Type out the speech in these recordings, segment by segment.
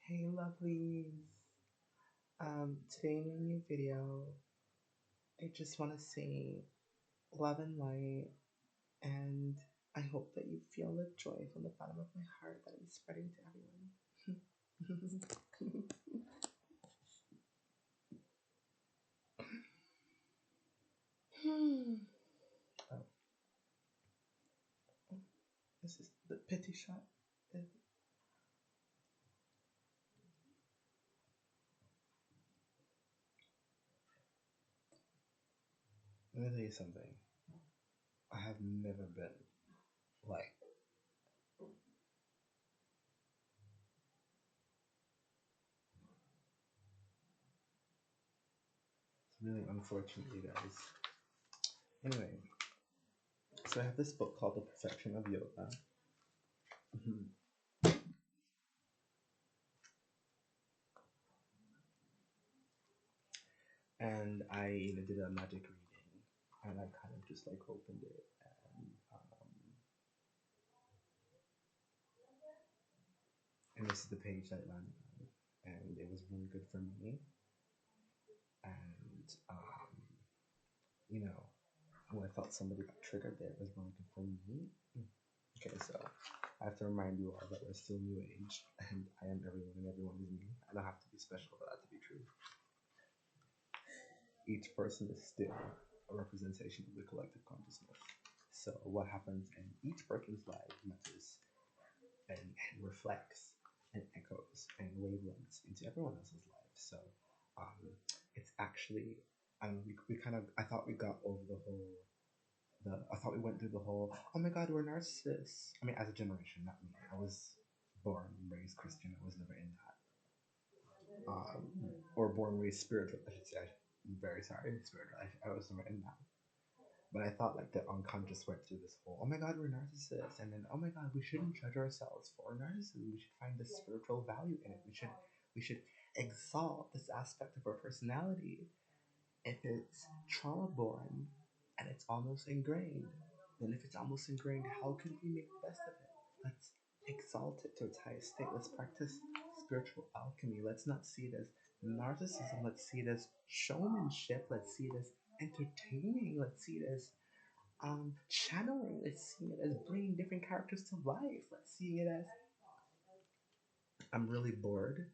Hey lovelies. Today in a new video, I just want to say love and light, and I hope that you feel the joy from the bottom of my heart that I'm spreading to everyone. Oh, this is the pity shot. Let me tell you something. I have never been like it's really unfortunate, you guys. Anyway, so I have this book called The Perfection of Yoga. And I did a magic reading, and I kind of just like opened it, and this is the page that it landed on, and it was really good for me. And when I felt somebody got triggered there, it was really good for me. Okay, so I have to remind you all that we're still new age, and I am everyone and everyone is me. I don't have to be special for that to be true. Each person is still a representation of the collective consciousness. So what happens in each person's life matters and reflects and echoes and wavelengths into everyone else's life. So it's actually, I don't know, we kind of, I thought we got over I thought we went through the whole, oh my God, we're narcissists. I mean, as a generation, not me. I was born and raised Christian. I was never in that. Or born and raised spiritual, I should say. I'm very sorry, spiritual. I was never in that. But I thought like the unconscious went through this whole, oh my God, we're narcissists, and then oh my God, we shouldn't judge ourselves for narcissism. We should find the spiritual value in it. We should exalt this aspect of our personality. If it's trauma born and it's almost ingrained, then if it's almost ingrained, how can we make the best of it? Let's exalt it to its highest state. Let's practice spiritual alchemy. Let's not see it as narcissism. Let's see it as showmanship. Let's see it as entertaining. Let's see it as channeling. Let's see it as bringing different characters to life. Let's see it as I'm really bored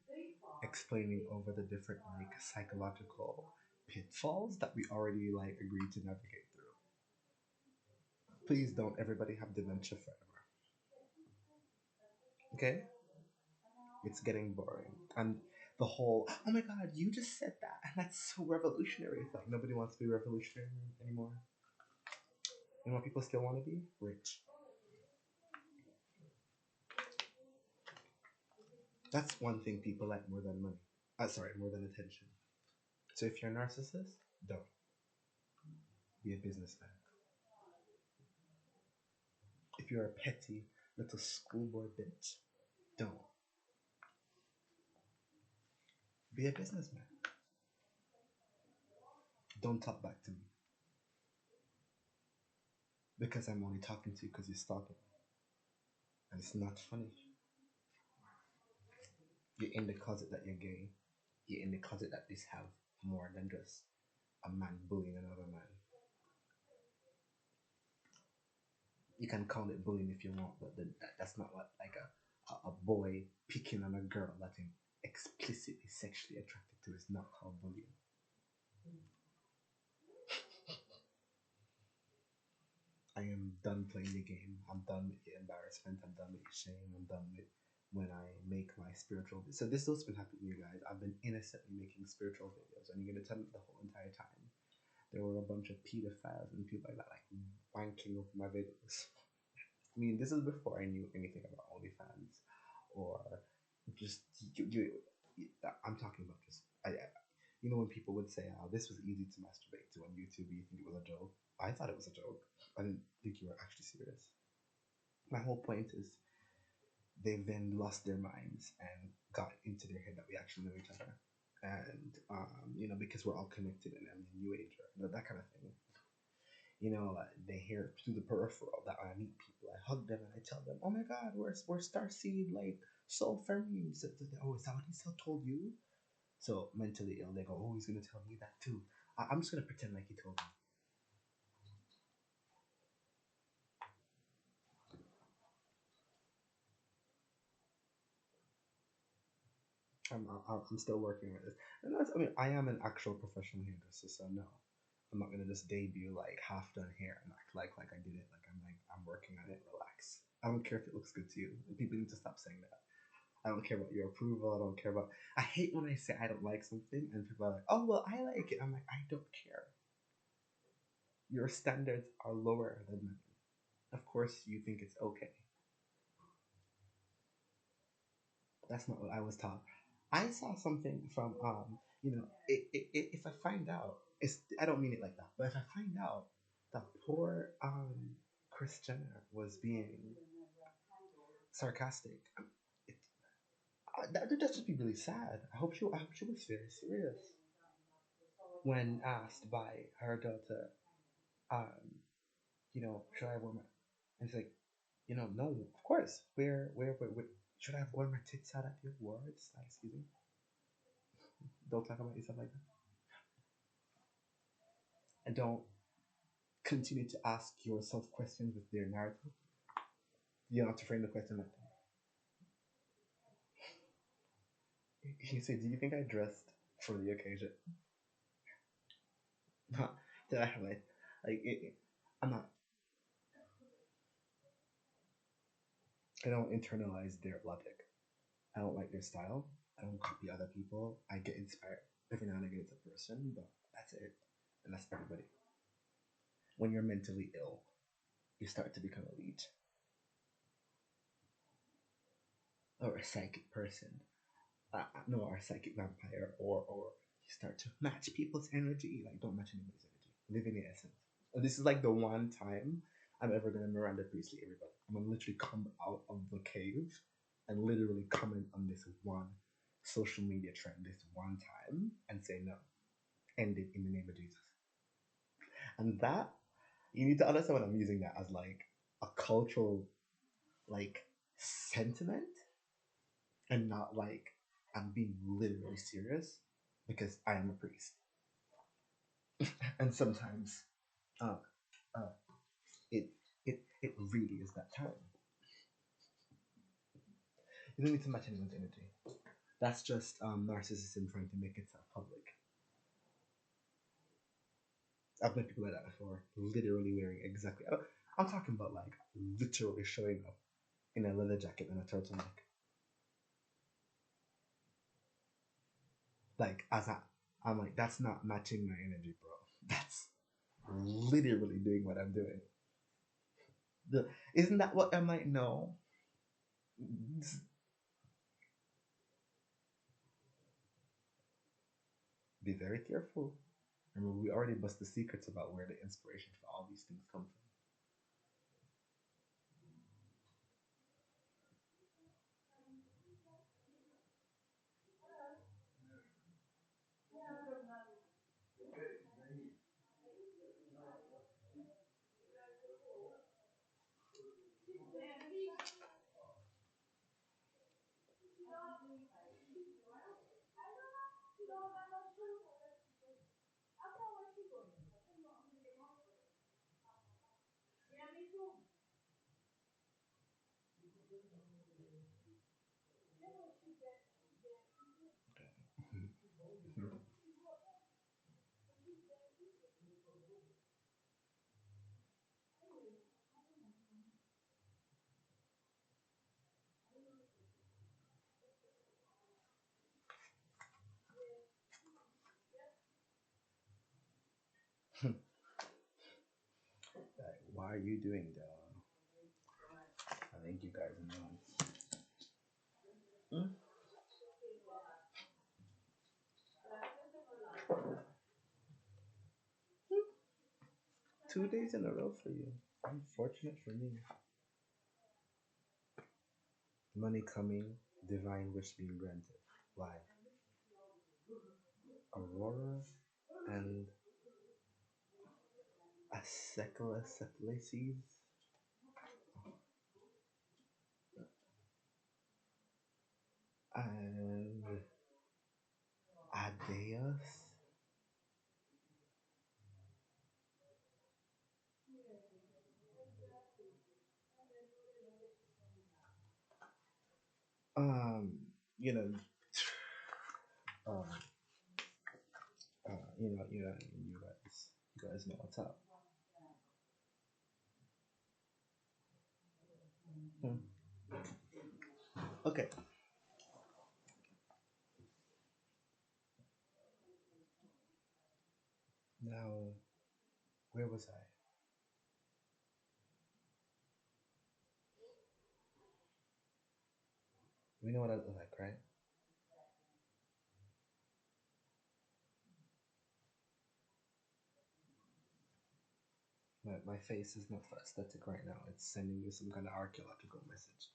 explaining over the different like psychological pitfalls that we already like agreed to navigate through. Please don't everybody have dementia forever. Okay? It's getting boring. And the whole, oh my God, you just said that, and that's so revolutionary. It's like nobody wants to be revolutionary anymore. You know what people still want to be? Rich. That's one thing people like more than money. More than attention. So if you're a narcissist, don't. Be a businessman. If you're a petty little schoolboy bitch, don't. Be a businessman. Don't talk back to me. Because I'm only talking to you because you're stalking me. And it's not funny. You're in the closet that you're gay. You're in the closet that this have more than just a man bullying another man. You can call it bullying if you want, but that's not what like a boy picking on a girl that him explicitly sexually attracted to is not called bullying. I am done playing the game. I'm done with the embarrassment. I'm done with the shame. I'm done with when I make my spiritual. So this has been happening to you guys. I've been innocently making spiritual videos, and you're gonna tell me the whole entire time there were a bunch of pedophiles and people like that, like wanking over my videos. I mean, this is before I knew anything about OnlyFans or just I'm talking about just you know when people would say, "Oh, this was easy to masturbate to on YouTube," you think it was a joke? I thought it was a joke. I didn't think you were actually serious. My whole point is they then lost their minds and got into their head that we actually know each other, and because we're all connected and I'm a new age or that kind of thing. you know, they hear through the peripheral that I meet people, I hug them and I tell them, oh my God, we're starseed, like soul fermions. Oh, is that what he still told you? So mentally ill, they go, oh, he's gonna tell me that too. I'm just gonna pretend like he told me. I'm still working with this, and that's, I mean, I am an actual professional hairdresser, so no, I'm not gonna just debut like half done hair and act like I did it. Like I'm working on it. Relax. I don't care if it looks good to you. People need to stop saying that. I don't care about your approval. I don't care about. I hate when I say I don't like something and people are like, "Oh well, I like it." I'm like, I don't care. Your standards are lower than mine. Of course, you think it's okay. That's not what I was taught. I saw something from you know, if I find out, it's, I don't mean it like that, but if I find out that poor Chris Jenner was being sarcastic, it, that would just be really sad. I hope she was very serious when asked by her daughter, um, you know, should I wear my? And it's like, you know, no, of course. Where should I have worn my tits out at the awards? Excuse me. Don't talk about yourself like that. And don't continue to ask yourself questions with their narrative. You don't have to frame the question like that. You say, "Do you think I dressed for the occasion?" Did I have like I'm not. I don't internalize their logic. I don't like their style. I don't copy other people. I get inspired every now and again. It's a person, but that's it, and that's everybody. When you're mentally ill, you start to become a leech or a psychic person. No, or a psychic vampire, or you start to match people's energy. Like, don't match anybody's energy. Live in the essence. And this is like the one time I'm ever gonna Miranda Priestley everybody. I'm gonna literally come out of the cave and literally comment on this one social media trend this one time and say no. End it in the name of Jesus. And that, you need to understand when I'm using that as like a cultural like sentiment and not like I'm being literally serious because I am a priest. And sometimes uh, uh, it, it really is that time. You don't need to match anyone's energy. That's just narcissism trying to make itself public. I've met people like that before, literally wearing exactly. I'm talking about like literally showing up in a leather jacket and a turtleneck. Like, I'm like, that's not matching my energy, bro. That's literally doing what I'm doing. Isn't that what I'm like? No. Be very careful. Remember, we already bust the secrets about where the inspiration for all these things come from. 'Why are you doing that? I think you guys know. Mm. 2 days in a row for you. Unfortunate for me. Money coming, divine wish being granted. Why? Aurora and Acephalaces, and Adeus. Um, you know, um, you guys know what's up. Hmm. Okay. Now, where was I? We know what I look like, right? My face is not for aesthetic right now. It's sending you some kind of archaeological message.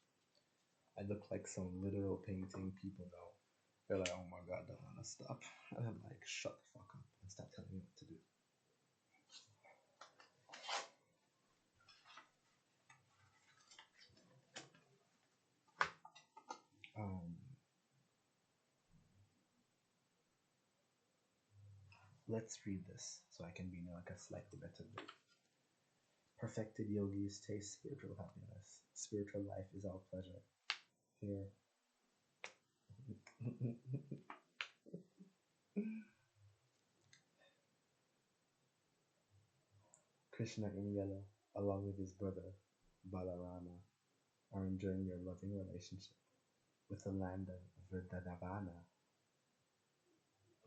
I look like some literal painting people know. They're like, oh my god, Dalano, stop. And I'm like, shut the fuck up and stop telling me what to do. Um, let's read this so I can be like a slightly better way. Perfected yogis taste spiritual happiness. Spiritual life is our pleasure. Here. Krishna in yellow, along with his brother, Balarama, are enjoying their loving relationship with the land of Vrindavan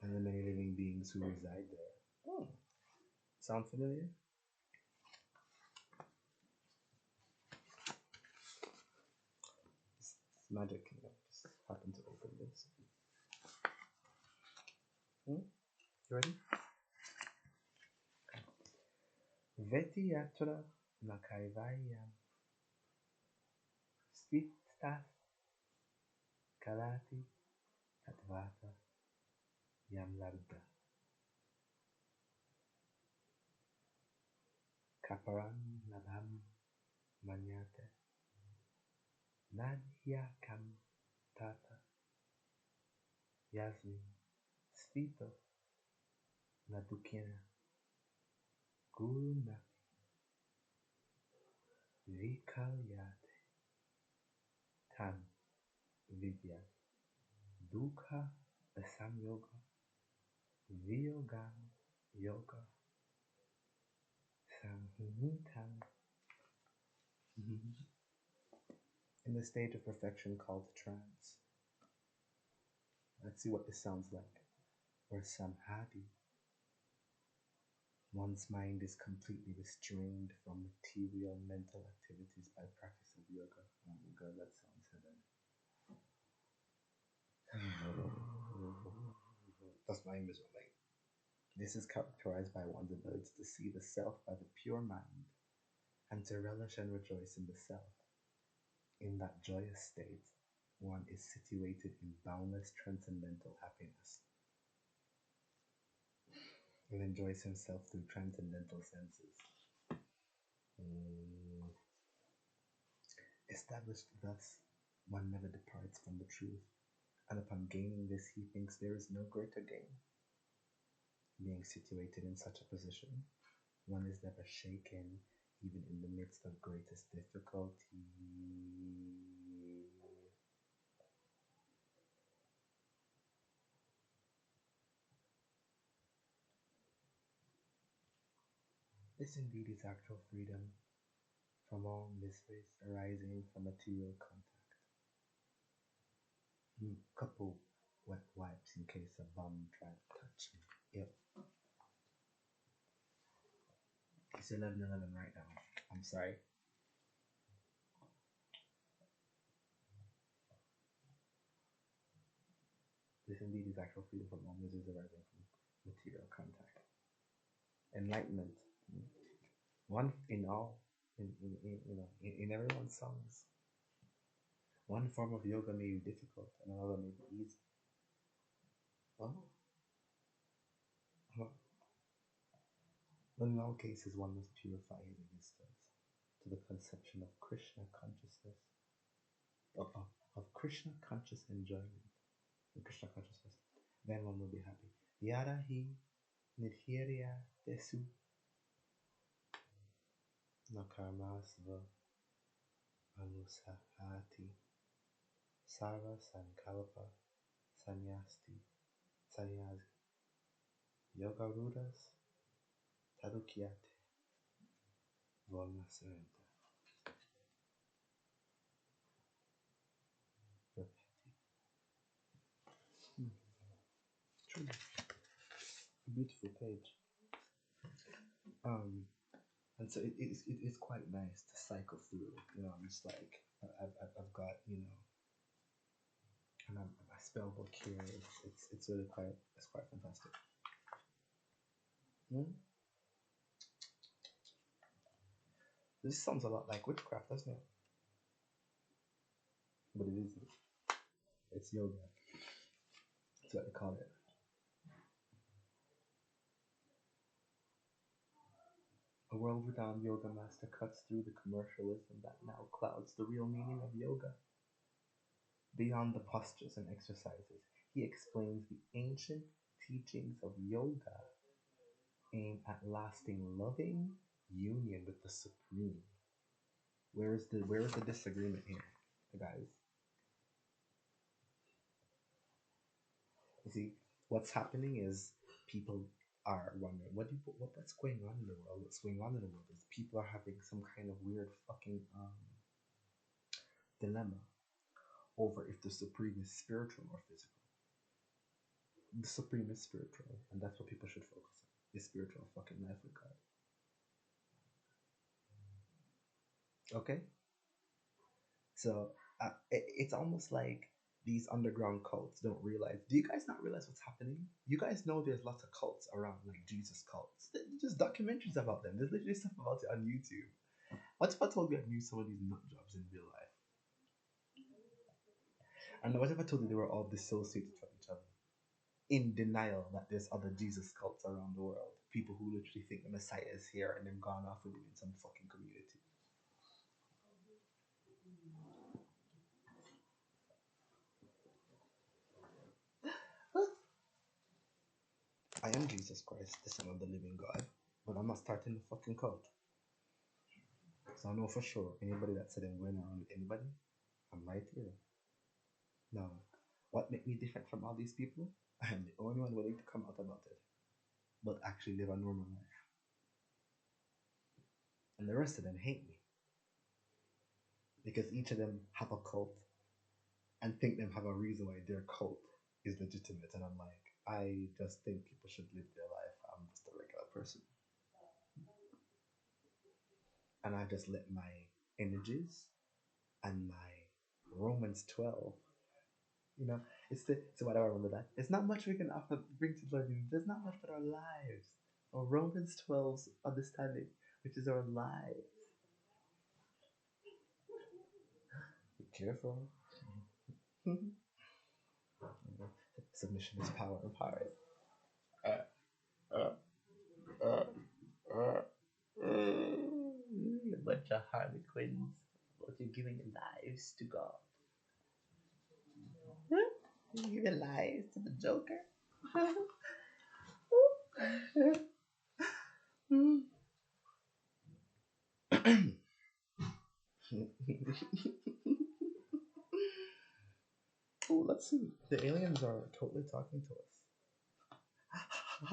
and the many living beings who reside there. Oh, sound familiar? It's magic, just happen to open this. You ready? Vetiatra nakaivayam stistas kalati tatvata yam labda kaparam labham manyate nadhya kam tata yasmin spito nadukina guna vikalyate tam vidya dukha samyoga viyogam yoga samhinitam. In the state of perfection called trance. Let's see what this sounds like. Or samadhi. One's mind is completely restrained from material mental activities by practice of yoga. Oh my god, that sounds heaven. That's my miserable. This is characterized by one's ability to see the self by the pure mind and to relish and rejoice in the self. In that joyous state, one is situated in boundless transcendental happiness and enjoys himself through transcendental senses. Established thus, one never departs from the truth, and upon gaining this, he thinks there is no greater gain. Being situated in such a position, one is never shaken, even in the midst of greatest difficulty. This indeed is actual freedom from all miseries arising from material contact. Couple wet wipes in case a bum tried to touch me. Yep. It's 11:11 right now. I'm sorry. This indeed is actual freedom from all miseries arising from material contact. Enlightenment. One in all, in everyone's songs. One form of yoga may be difficult, and another may be easy. Oh. But in all cases, one must purify his existence to the conception of Krishna consciousness, of Krishna conscious enjoyment, and Krishna consciousness. Then one will be happy. Yarahi nidhirya desu nakarmasva anusahati sarva sankalpa sannyasi yogarudas tarukyate volnaserenta. True. A beautiful page. And so it's quite nice to cycle through. I'm just like I've got my spell book here. It's really quite fantastic. This sounds a lot like witchcraft, doesn't it? But it isn't. It's yoga. That's what they call it. A world-renowned yoga master cuts through the commercialism that now clouds the real meaning of yoga. Beyond the postures and exercises, he explains the ancient teachings of yoga aim at lasting loving union with the Supreme. Where is the disagreement here, guys? You see, what's happening is people are wondering what's going on in the world. What's going on in the world is people are having some kind of weird fucking dilemma over if the Supreme is spiritual or physical. The Supreme is spiritual, and that's what people should focus on. Is spiritual fucking life with God. Okay? So it's almost like these underground cults don't realize. Do you guys not realize what's happening? You guys know there's lots of cults around, like Jesus cults. There's just documentaries about them. There's literally stuff about it on YouTube. What if I told you I knew some of these nut jobs in real life? And what if I told you they were all dissociated from each other? In denial that there's other Jesus cults around the world. People who literally think the Messiah is here and then gone off with him in some fucking community. I am Jesus Christ, the Son of the living God, but I'm not starting the fucking cult. So I know for sure anybody that said I'm going around with anybody, I'm right here. Now, what makes me different from all these people? I am the only one willing to come out about it, but actually live a normal life. And the rest of them hate me because each of them have a cult and think them have a reason why their cult is legitimate. And I'm like, I just think people should live their life. I'm just a regular person. And I just let my energies and my Romans 12, so what do I remember that? There's not much we can bring to learning. There's not much but our lives. Or Romans 12's understanding, which is our lives. Be careful. Submission is power of heart. A bunch of harlequins. But you're giving your lives to God. You give your lives to the Joker. Oh, let's see. The aliens are totally talking to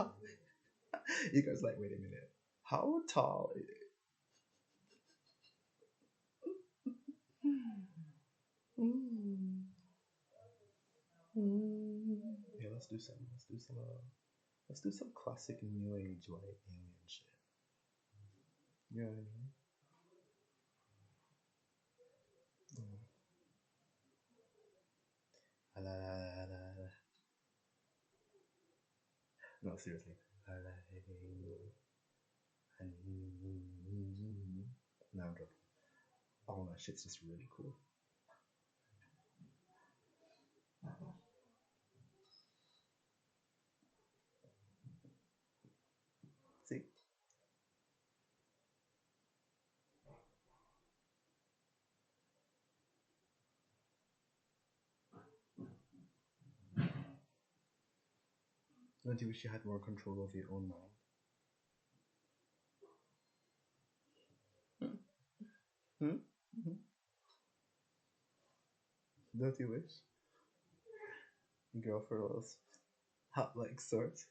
us. You guys like, wait a minute. How tall is it? Yeah, let's do some classic new age white alien shit. You know what I mean? No, seriously. No, I'm joking. All that shit's just really cool. See? Don't you wish you had more control over your own mind? Hmm? Hmm? Don't you wish? Girl for those hot like sorts.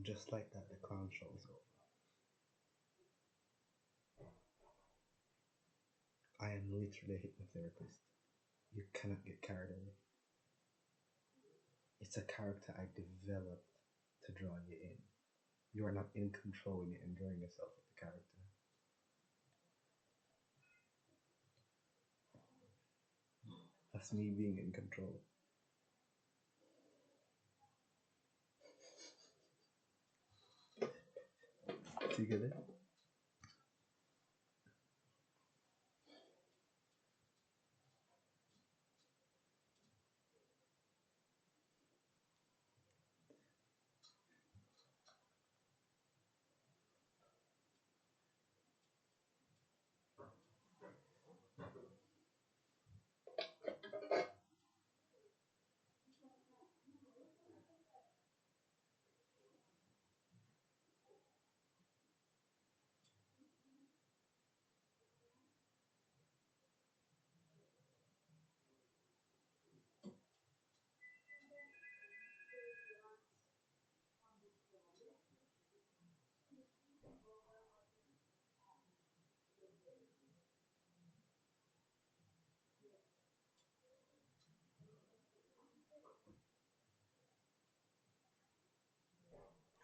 Just like that, the clown show is over. I am literally a hypnotherapist. You cannot get carried away. It's a character I developed to draw you in. You are not in control when you're enjoying yourself with the character. That's me being in control. Do you get it?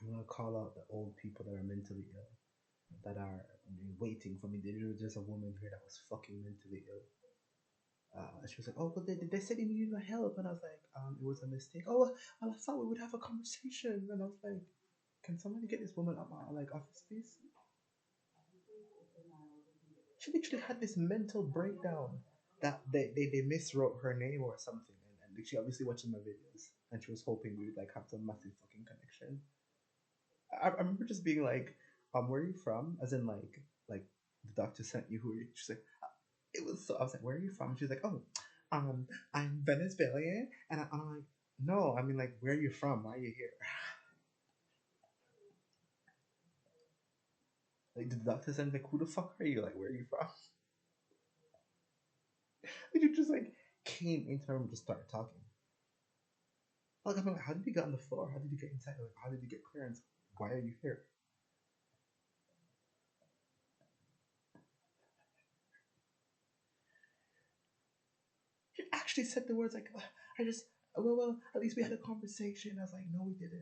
I'm gonna call out the old people that are mentally ill, that are waiting for me. There was just a woman here that was fucking mentally ill. She was like, "Oh, but they said they needed my help," and I was like, "It was a mistake." "Oh, well, I thought we would have a conversation," and I was like, "Can somebody get this woman out my office, please?" She literally had this mental breakdown that they miswrote her name or something, and she obviously watching my videos, and she was hoping we would like have some massive fucking connection. I remember just being like, where are you from? As in like the doctor sent you who are you? She's like, it was so I was like, where are you from? She's like, oh, I'm Venezuelan, and I'm like, no, I mean like, where are you from? Why are you here? Like the doctor said, like, who the fuck are you? Like, where are you from? And you just like came into my room and just started talking. Like I'm like, how did you get on the floor? How did you get inside? Like, how did you get clearance? Why are you here? He actually said the words like, I just, well, at least we had a conversation. I was like, no, we didn't.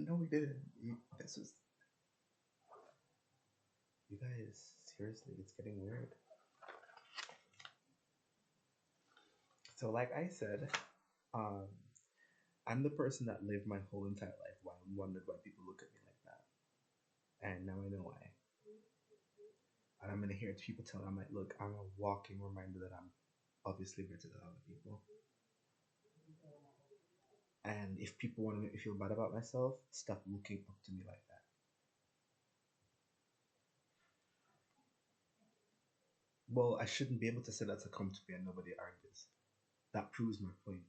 No, we didn't. This was, you guys, seriously, it's getting weird. So, like I said, um, I'm the person that lived my whole entire life why I wondered why people look at me like that. And now I know why. And I'm gonna hear people tell me, I'm like, look, I'm a walking reminder that I'm obviously better than other people. And if people want to make me feel bad about myself, stop looking up to me like that. Well, I shouldn't be able to say that's a come to me and nobody argues. That proves my point.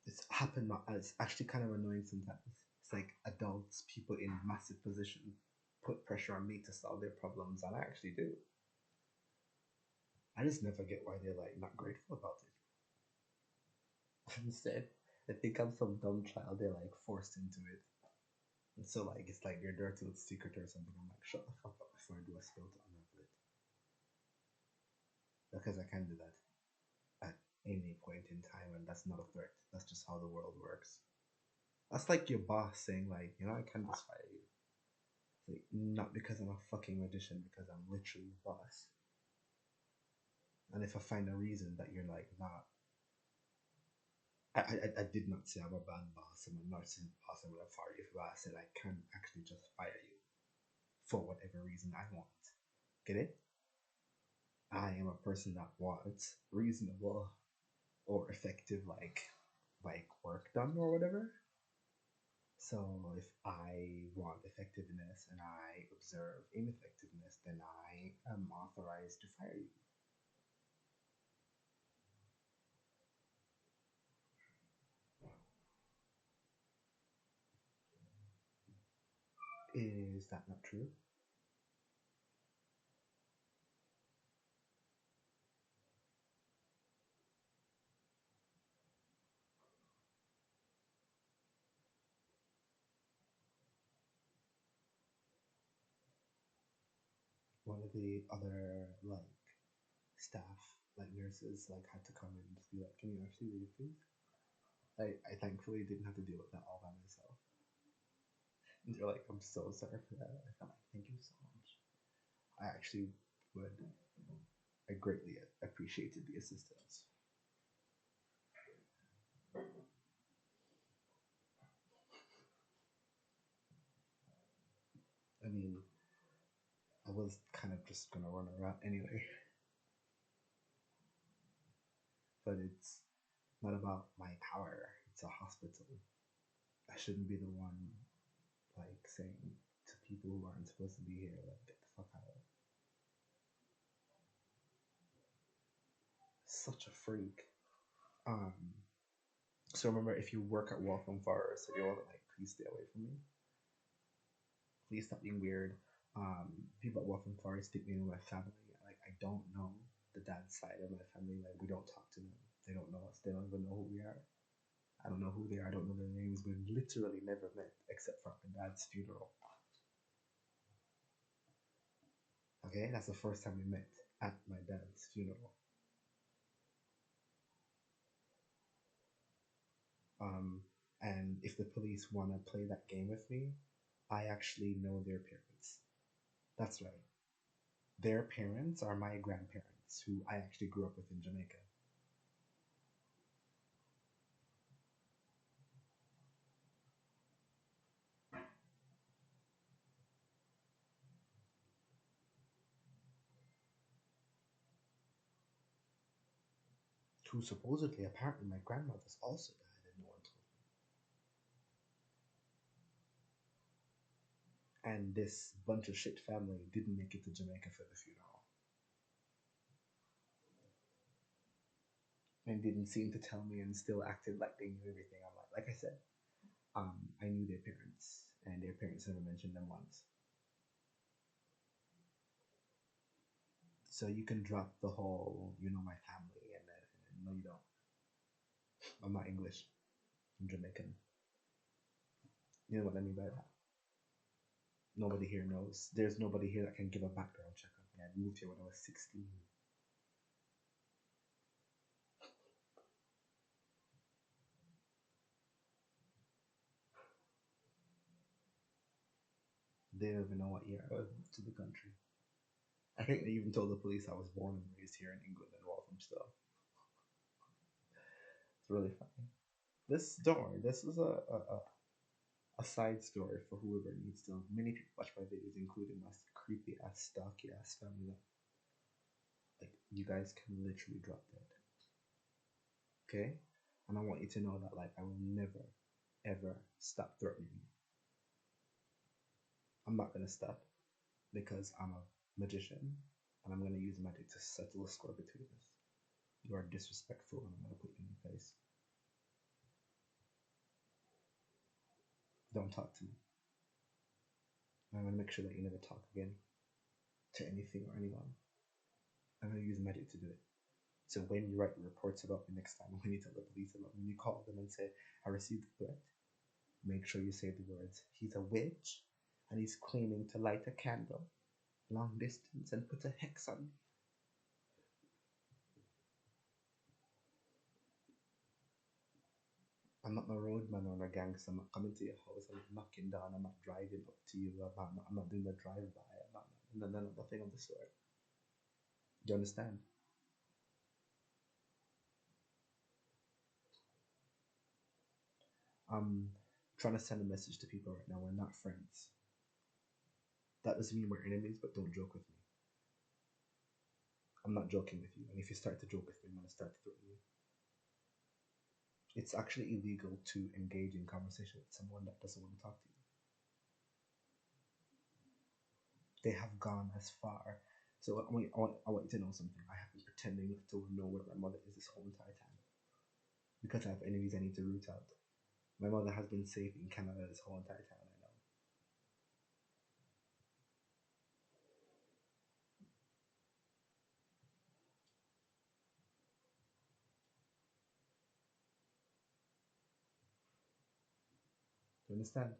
It's happened. It's actually kind of annoying sometimes. It's like adults, people in massive position, put pressure on me to solve their problems, and I actually do. I just never get why they're like not grateful about it. Instead, they think I'm some dumb child. They're like forced into it, and so like it's like your dirty little secret or something. I'm like, shut the fuck up before I do a spill to unravel it, because I can do that at any point in time, and that's not a threat. That's just how the world works. That's like your boss saying like, I can just fire you. Like, not because I'm a fucking magician, because I'm literally the boss. And if I find a reason that you're like not, I did not say I'm a bad boss, I'm a narcissist boss, I'm gonna fire you for that. I said I can actually just fire you for whatever reason I want. Get it? I am a person that wants reasonable or effective like work done or whatever. So if I want effectiveness and I observe ineffectiveness, then I am authorized to fire you. Is that not true? One of the other like staff, like nurses, like had to come and just be like, "Can you actually read, please?" I thankfully didn't have to deal with that all by myself. And they're like, "I'm so sorry for that." I felt like, "Thank you so much." I actually would. I greatly appreciated the assistance. I mean, I was kind of just gonna run around anyway. But it's not about my power. It's a hospital. I shouldn't be the one like saying to people who aren't supposed to be here, like, get the fuck out. Such a freak. So remember, if you work at Waltham Forest, if you want to like, please stay away from me. Please stop being weird. People at Waltham Forest think me and my family. Like, I don't know the dad's side of my family. Like, we don't talk to them. They don't know us. They don't even know who we are. I don't know who they are. I don't know their names. We've literally never met except for my dad's funeral. Okay, that's the first time we met, at my dad's funeral. And if the police want to play that game with me, I actually know their parents. That's right. Their parents are my grandparents, who I actually grew up with in Jamaica. Who supposedly, apparently, my grandmother's also died and no one told me. And this bunch of shit family didn't make it to Jamaica for the funeral. And didn't seem to tell me and still acted like they knew everything. I'm like I said, I knew their parents, and their parents never mentioned them once. So you can drop the whole, you know, my family, and then no, you don't. I'm not English. I'm Jamaican. You know what I mean by that? Nobody here knows. There's nobody here that can give a background check on me. I moved here when I was 16. They don't even know what year I was to the country. I think they even told the police I was born and raised here in England and Waltham still. It's really funny. Don't worry, this is a side story for whoever needs to. Many people watch my videos, including my creepy ass, stocky ass family. Like, you guys can literally drop dead. Okay? And I want you to know that, like, I will never, ever stop threatening you. I'm not gonna stop because I'm a magician and I'm gonna use magic to settle a score between us. You are disrespectful and I'm gonna put you in your face. Don't talk to me. I'm gonna make sure that you never talk again to anything or anyone. I'm gonna use magic to do it. So when you write reports about me next time, when you tell the police about me, when you call them and say, I received a threat, make sure you say the words, he's a witch and he's claiming to light a candle long distance and put a hex on me. I'm not no roadman or no gangster. I'm not coming to your house. I'm not knocking down. I'm not driving up to you. I'm not doing the drive-by. Nothing of the sort. Do you understand? I'm trying to send a message to people right now. We're not friends. That doesn't mean we're enemies, but don't joke with me. I'm not joking with you, and if you start to joke with me, I'm gonna start to threaten you. It's actually illegal to engage in conversation with someone that doesn't want to talk to you. They have gone as far. So I want you to know something. I have been pretending not to know where my mother is this whole entire time. Because I have enemies I need to root out. My mother has been safe in Canada this whole entire time, I know. You understand?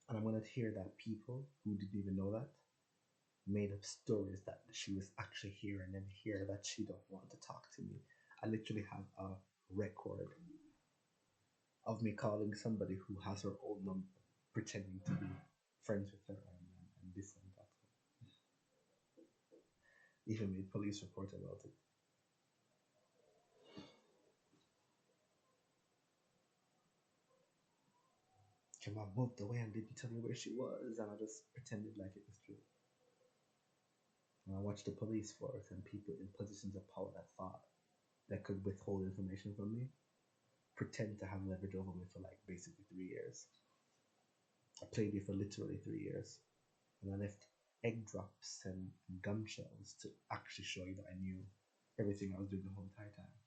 And I'm going to hear that people who didn't even know that made up stories that she was actually here and then hear that she don't want to talk to me. I literally have a record of me calling somebody who has her old number, pretending to be friends with her and this and that. Even made police report about it. Your mom moved away and didn't tell me where she was, and I just pretended like it was true. And I watched the police force and people in positions of power that thought that could withhold information from me pretend to have leverage over me for like basically 3 years. I played you for literally 3 years, and I left egg drops and gum shells to actually show you that I knew everything I was doing the whole entire time,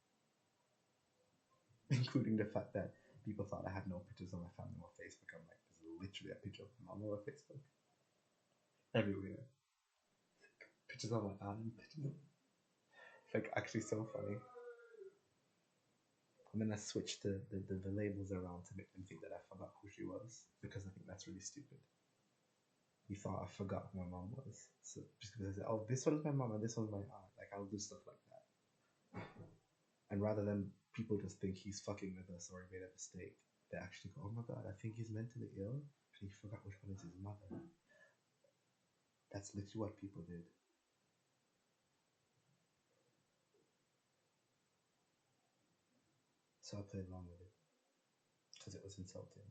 including the fact that people thought I had no pictures of my family on Facebook. I'm like, there's literally a picture of my mom on Facebook everywhere. Pictures of my aunt, pictures of... It's like actually so funny. And then I switched the labels around to make them think that I forgot who she was, because I think that's really stupid. You thought I forgot who my mom was. So just because I said, oh, this one's my mom and this one's my aunt, like I'll do stuff like that. And rather than people just think he's fucking with us or he made a mistake, they actually go, oh my god, I think he's mentally ill and he forgot which one is his mother. That's literally what people did. So I played along with it because it was insulting.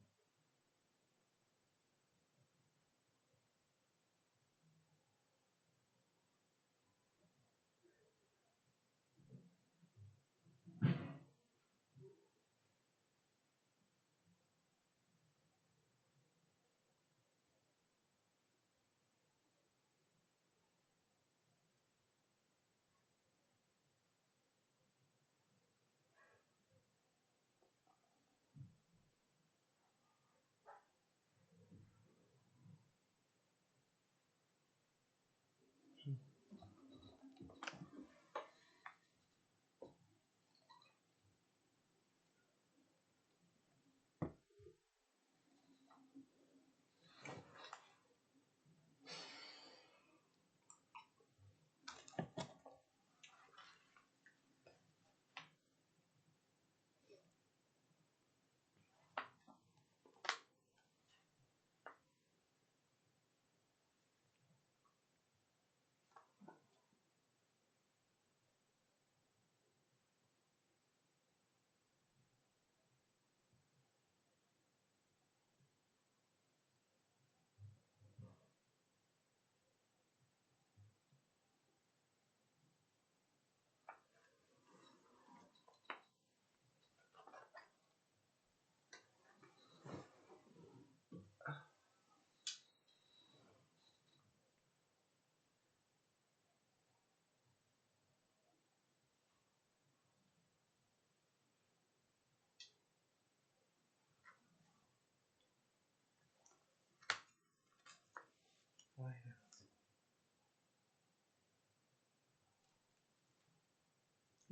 Why not?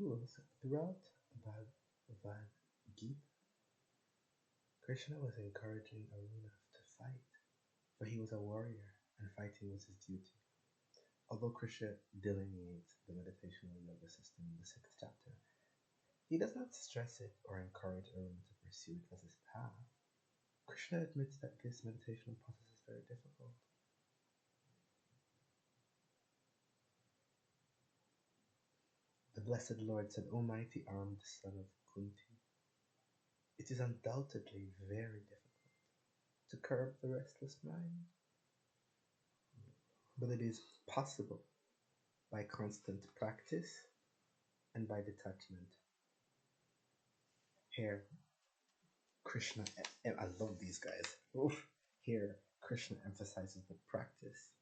Ooh, so throughout Bhagavad Gita, Krishna was encouraging Arjuna to fight, for he was a warrior and fighting was his duty. Although Krishna delineates the meditational yoga system in the 6th chapter, he does not stress it or encourage Arjuna to pursue it as his path. Krishna admits that this meditational process is very difficult. The Blessed Lord said, O mighty armed son of Kunti, it is undoubtedly very difficult to curb the restless mind, but it is possible by constant practice and by detachment. Here, Krishna, and I love these guys. Oof. Here, Krishna emphasizes the practice.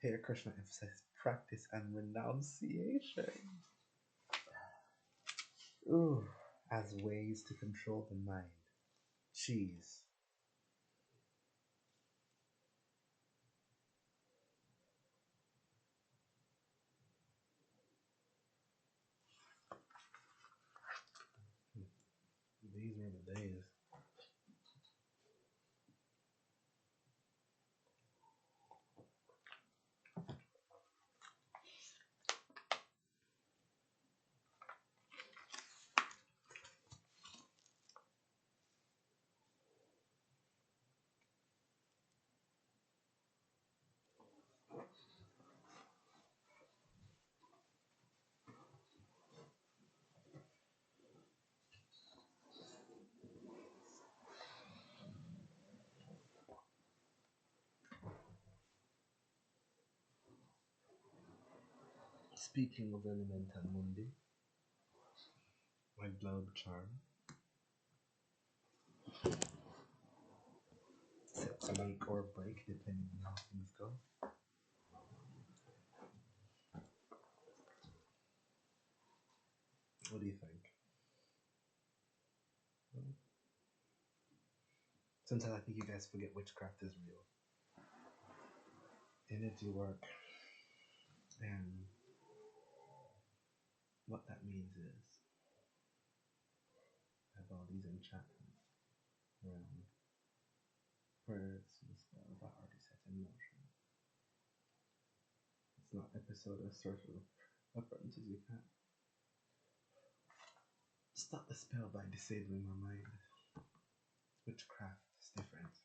Here, Krishna emphasizes practice and renunciation. Ooh, as ways to control the mind. Jeez. These were the days. Speaking of Elemental Mundi, my globe charm set to make or break depending on how things go. What do you think? Sometimes I think you guys forget witchcraft is real. Energy work. And what that means is I have all these enchantments around words and spells I already set in motion. It's not episode or sort of occurrences. You can't stop the spell by disabling my mind. Witchcraft is different.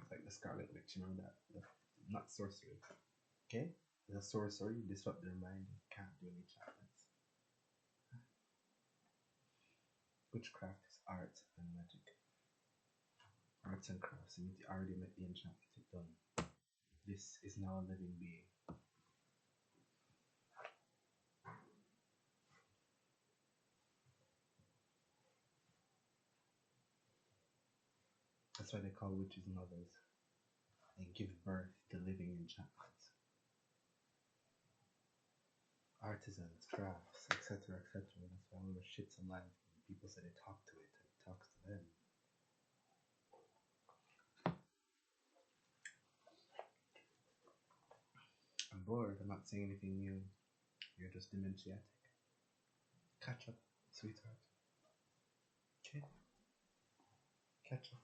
It's like the Scarlet Witch, you know that? Not sorcery. Okay? The sorcerer, you disrupt their mind, you can't do any enchantments. Witchcraft is art and magic. Arts and crafts, and you already met the enchantment, it's done. This is now a living being. That's why they call witches mothers. They give birth to living enchantments. Artisans, crafts, etc., etc. That's why all the shit's alive. People say they talk to it, and it talks to them. I'm bored. I'm not saying anything new. You're just dementiatic. Catch up, sweetheart. Okay? Catch up.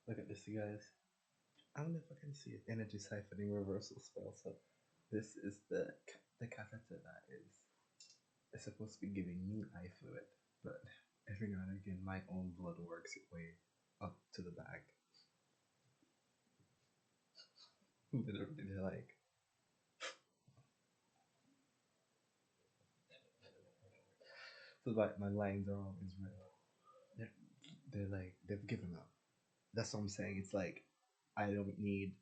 Look at this, you guys. I don't know if I can see it. Energy siphoning reversal spell. So this is the catheter that is supposed to be giving me eye fluid, but every now and again my own blood works its way up to the bag. Literally, they're like, so like my lines are always red. They're like, they've given up. That's what I'm saying. It's like I don't need.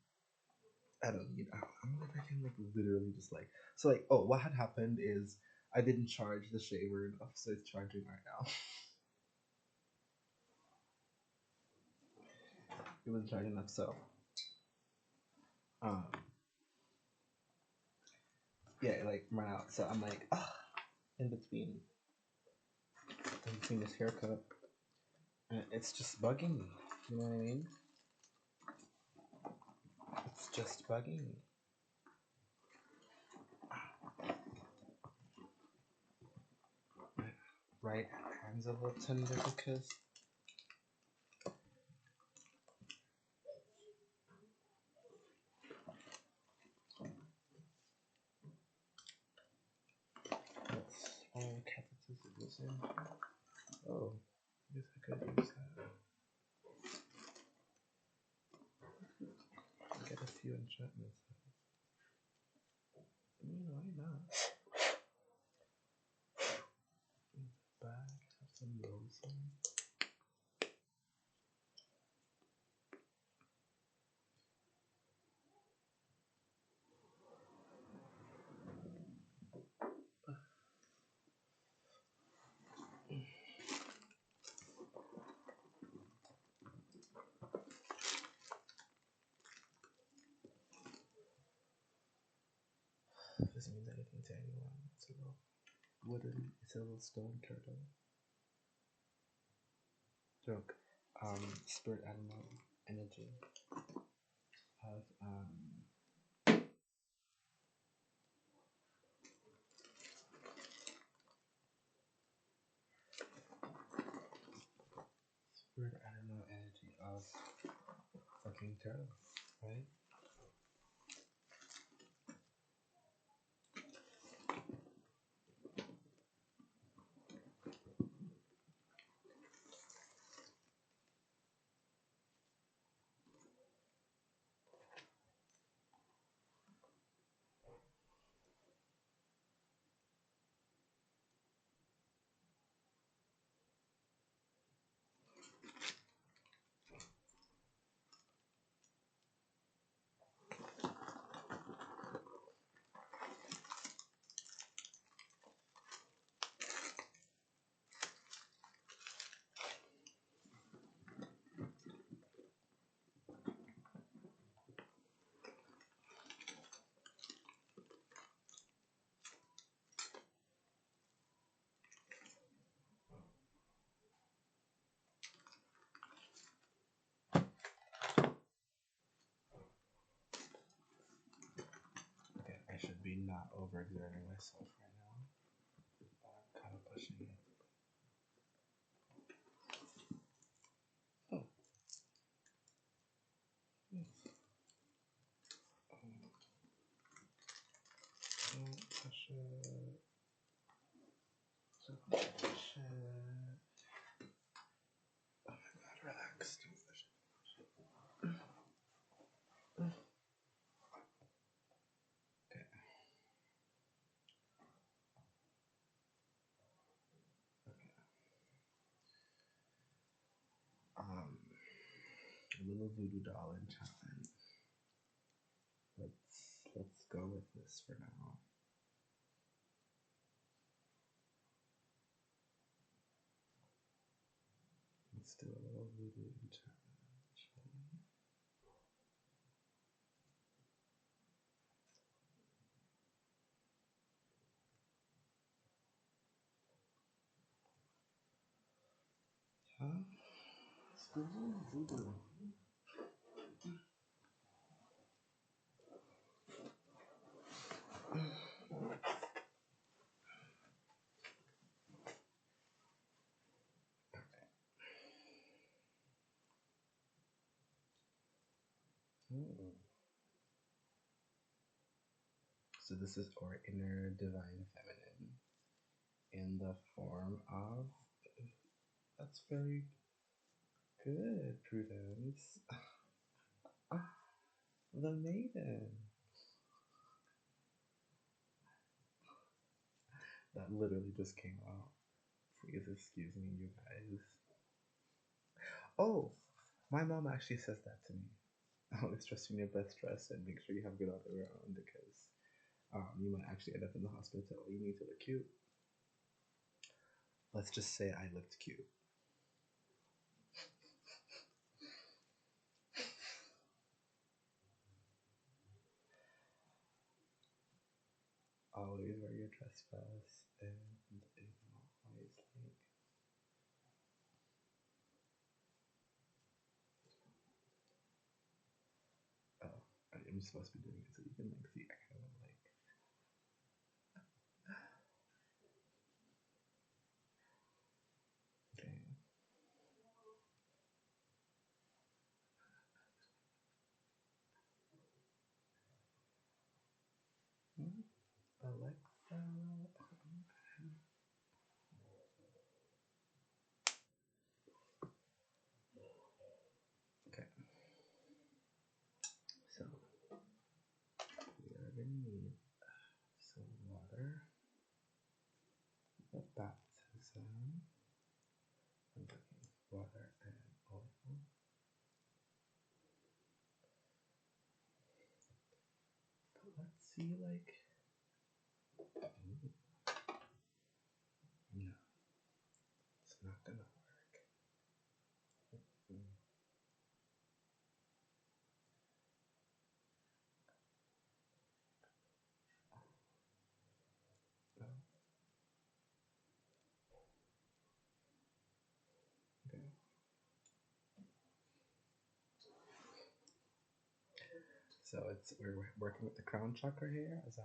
I don't know if I can like literally just like, so like, oh, what had happened is I didn't charge the shaver enough, so it's charging right now. It wasn't charging enough, so yeah, it like ran out. So I'm like, in between this haircut, and it's just bugging me. You know what I mean? It's just bugging me. My right hand's a little tender because soon. Oh, I guess I could use that. Get a few enchantments. Why not? Back, have some roses. If this means anything to anyone, it's a little wooden, it's a little stone turtle. Joke. Spirit animal energy of spirit animal energy of fucking turtle, right? Okay, I should be not overexerting myself right now. I'm kind of pushing it. Oh. Push it. Push it. Oh my god, relax. Don't push it. Okay. Okay. Little voodoo doll enchantment. Let's go with this for now. Let's do a little voodoo enchantment, shall we? Yeah. Let's do a little voodoo. Hmm. So this is our inner divine feminine in the form of, that's very good, Prudence. The maiden. That literally just came out. Please excuse me, you guys. Oh, my mom actually says that to me. Always trust in your best dress and make sure you have good underwear on because you might actually end up in the hospital. You need to look cute. Let's just say I looked cute. Always wear your dress fast and always like. Oh, I'm supposed to be doing it so you can like see. I kind of like. Okay. Alexa. water and oil. But let's see, like, no, it's not gonna work. No. Okay. So we're working with the crown chakra here as I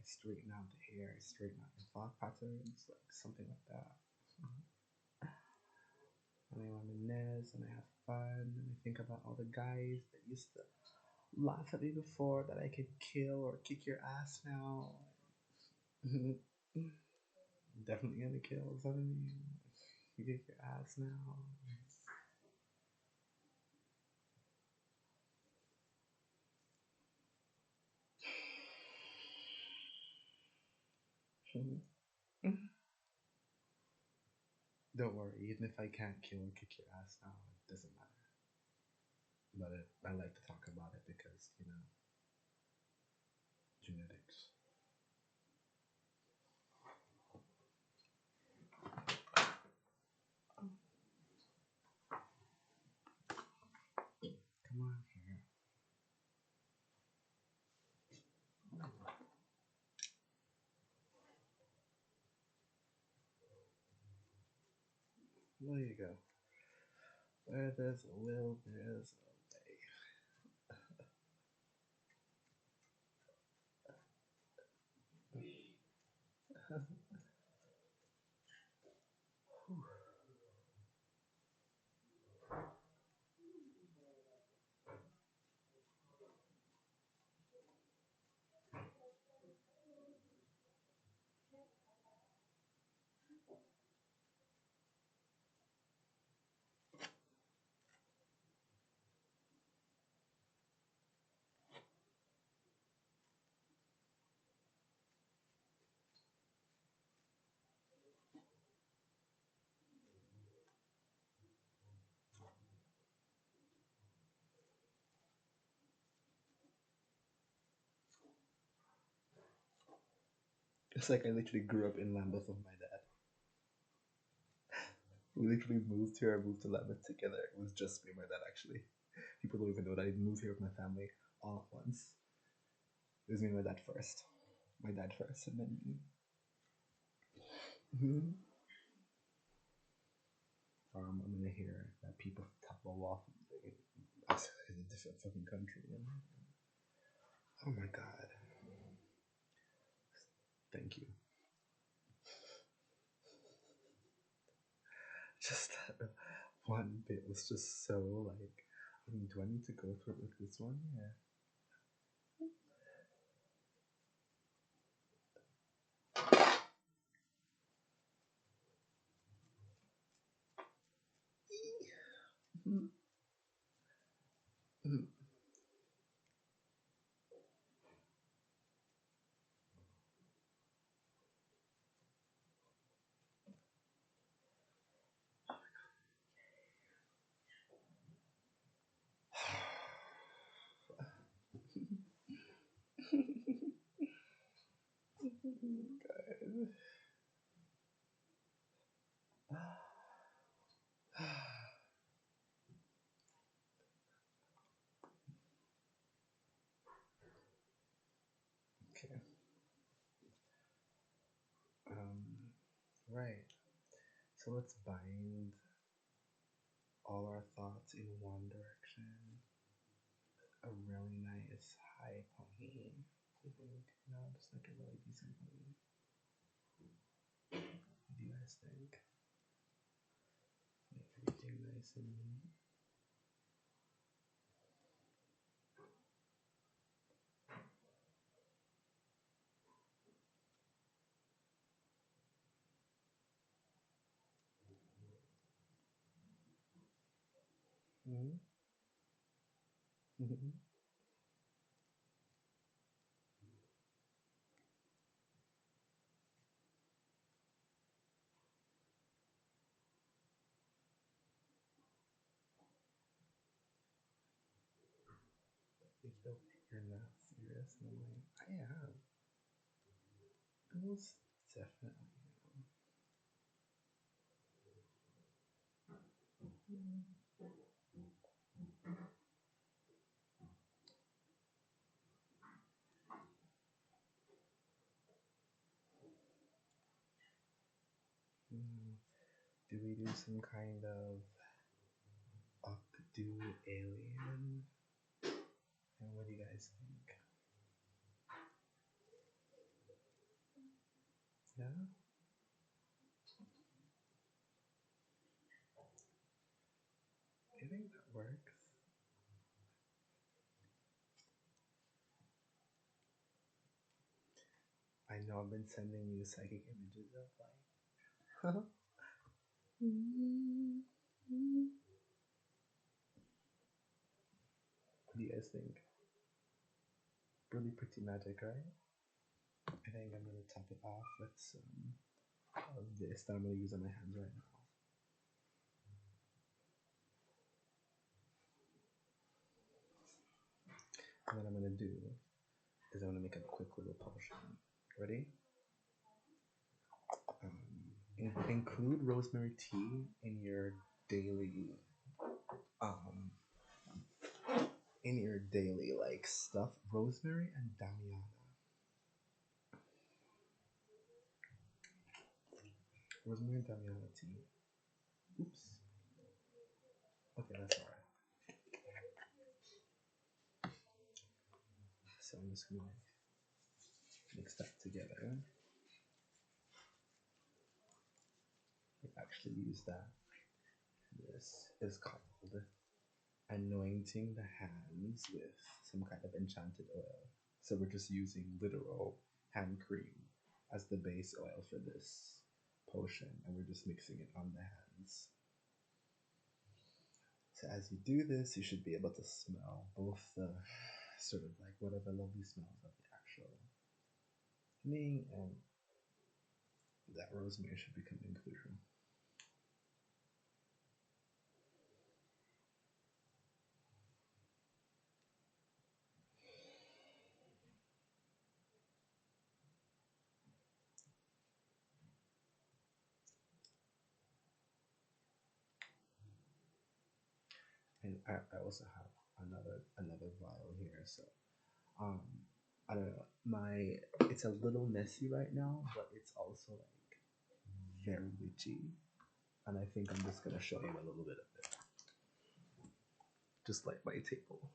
straighten out the hair, straighten out the thought patterns, like something like that. And I reminisce and I have fun and I think about all the guys that used to laugh at me before that I could kill or kick your ass now. Definitely gonna kill some of you. You kick your ass now. Don't worry, even if I can't kill and kick your ass now, it doesn't matter. But I like to talk about it because, you know, genetics. Come on here. There you go. Where there's a will, there's a way. It's like I literally grew up in Lambeth with my dad. We literally moved here, I moved to Lambeth together. It was just me and my dad, actually. People don't even know that I moved here with my family all at once. It was me and my dad first. My dad first, and then me. I'm gonna hear that people topple off in a different fucking country. Oh my god. Thank you. Just that one bit was just so like, I mean, do I need to go through it with this one? Yeah. Okay. Right. So let's bind all our thoughts in one direction. A really nice high point. I think, no, just like a really decent point. What do you guys think? Make everything nice and neat. Oh, you're not serious? And I'm like, I am. I most definitely am. Do we do some kind of updo alien? And what do you guys think? Yeah? I think that works. I know I've been sending you psychic images of like. What do you guys think? Really pretty magic, right? I think I'm gonna top it off with some of this that I'm gonna use on my hands right now. And what I'm gonna do is I'm gonna make a quick little potion. Ready? Include rosemary tea in your daily like stuff. Rosemary and damiana. Rosemary and damiana tea. Oops. Okay, that's alright. So I'm just gonna mix that together. I actually use that. This is called anointing the hands with some kind of enchanted oil. So we're just using literal hand cream as the base oil for this potion, and we're just mixing it on the hands. So as you do this, you should be able to smell both the sort of like whatever lovely smells of the actual thing, and that rosemary should be coming through. And I also have another vial here, so I don't know, it's a little messy right now, but it's also like very witchy, and I think I'm just gonna show you a little bit of it, just like my table.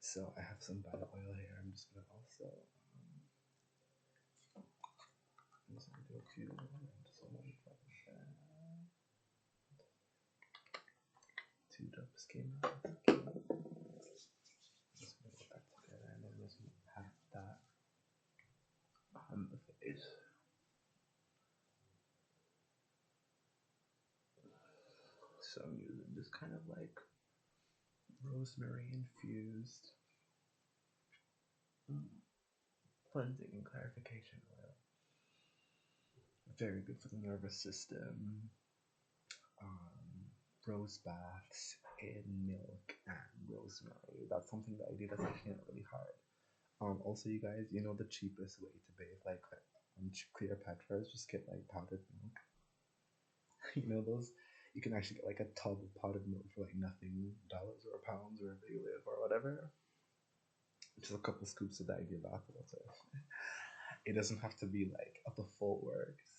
So I have some bio oil here. I'm just gonna also I'm just gonna do a few so like that. 2 drops came out. Just gonna put that together and then just have that on the face. So I'm using this kind of like rosemary infused cleansing and clarification oil. Very good for the nervous system. Rose baths in milk and rosemary. That's something that I did that's actually not really hard. Also, you guys, you know the cheapest way to bathe like Cleopatra is just get like powdered milk. You know those. You can actually get like a tub of powdered milk for like nothing, dollars or pounds wherever you live or whatever. Just a couple scoops of that in your bath. That's it. It doesn't have to be like the full works.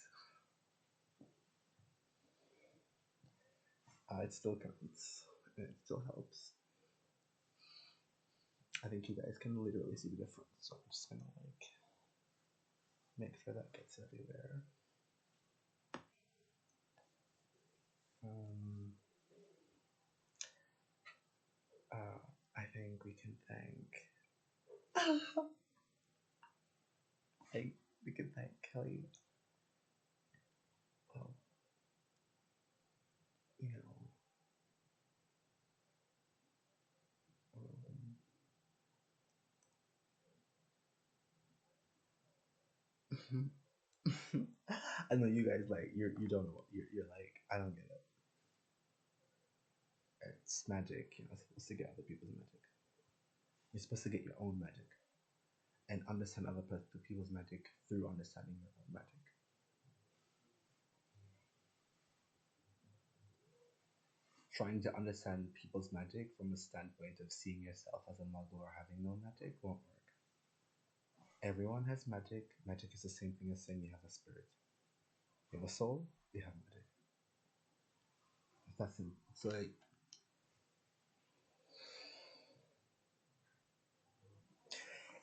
It still counts. It still helps. I think you guys can literally see the difference. So I'm just gonna like make sure that gets everywhere. we can thank. We can thank Kelly. Well, you know, I know you guys like you don't know what you're like. I don't get it. It's magic. You're not supposed to get other people's magic. You're supposed to get your own magic and understand other people's magic through understanding your own magic. Trying to understand people's magic from a standpoint of seeing yourself as a muggle or having no magic won't work. Everyone has magic. Magic is the same thing as saying you have a spirit. You have a soul, you have magic. That's simple. So like,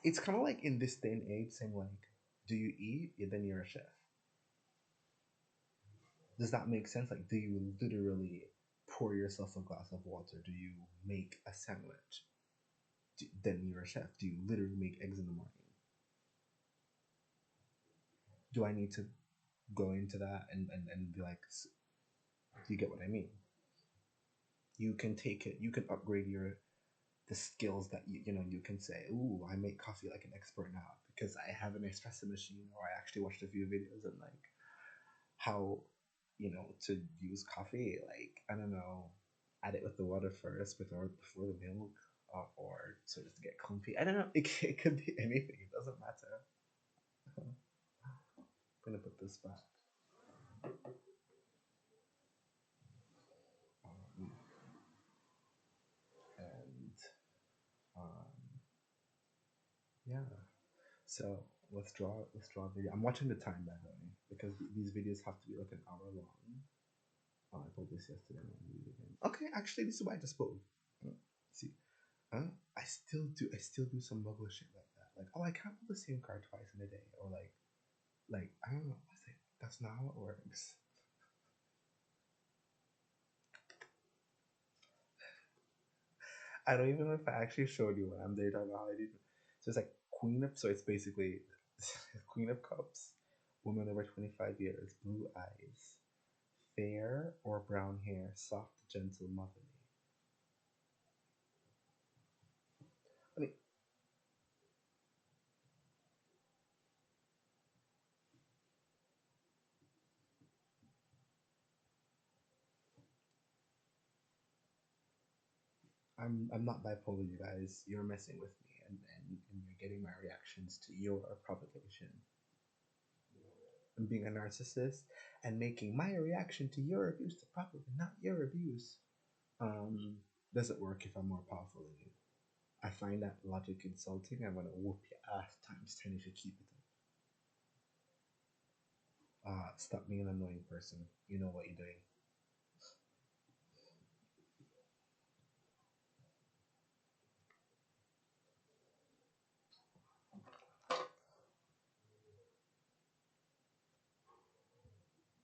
it's kind of like in this day and age saying like, do you eat? Yeah, then you're a chef. Does that make sense? Like, do you literally pour yourself a glass of water? Do you make a sandwich? Then you're a chef. Do you literally make eggs in the morning? Do I need to go into that and be like, do you get what I mean? You can take it, you can upgrade the skills that you can say, ooh, I make coffee like an expert now because I have an espresso machine, or I actually watched a few videos on like how to use coffee, like, I don't know, add it with the water first before the milk, or so just to get comfy. I don't know, it could be anything, it doesn't matter. I'm gonna put this back. And yeah, so let's draw a video. I'm watching the time, by the way, because these videos have to be like an hour long. I told this yesterday. Okay, actually, this is what I just pulled. See, I still do some muggle shit like that. Like, oh, I can't pull the same card twice in a day, or like I don't know. That's not how it works. I don't even know if I actually showed you what I'm there talking about. So it's like Queen of. So it's basically Queen of Cups, woman over 25 years, blue eyes, fair or brown hair, soft, gentle, motherly. I mean, I'm not bipolar, you guys. You're messing with me, and you're getting my reactions to your provocation. I'm being a narcissist and making my reaction to your abuse the problem, not your abuse. Doesn't work if I'm more powerful than you. I find that logic insulting. I'm gonna whoop your ass times 10 if you keep it up. Stop being an annoying person. You know what you're doing.